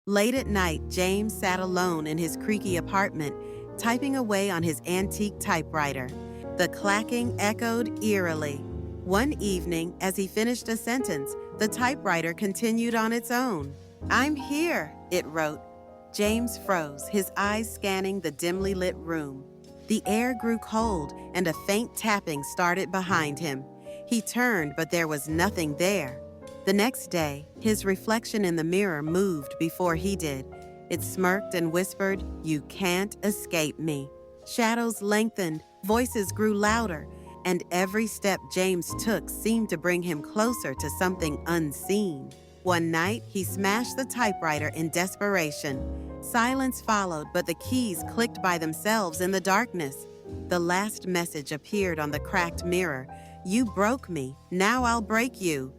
Late at night, James sat alone in his creaky apartment, typing away on his antique typewriter. The clacking echoed eerily. One evening, as he finished a sentence, the typewriter continued on its own. "I'm here," it wrote. James froze, his eyes scanning the dimly lit room. The air grew cold, and a faint tapping started behind him. He turned, but there was nothing there. The next day, his reflection in the mirror moved before he did. It smirked and whispered, "You can't escape me." Shadows lengthened, voices grew louder, and every step James took seemed to bring him closer to something unseen. One night, he smashed the typewriter in desperation. Silence followed, but the keys clicked by themselves in the darkness. The last message appeared on the cracked mirror. "You broke me. Now I'll break you."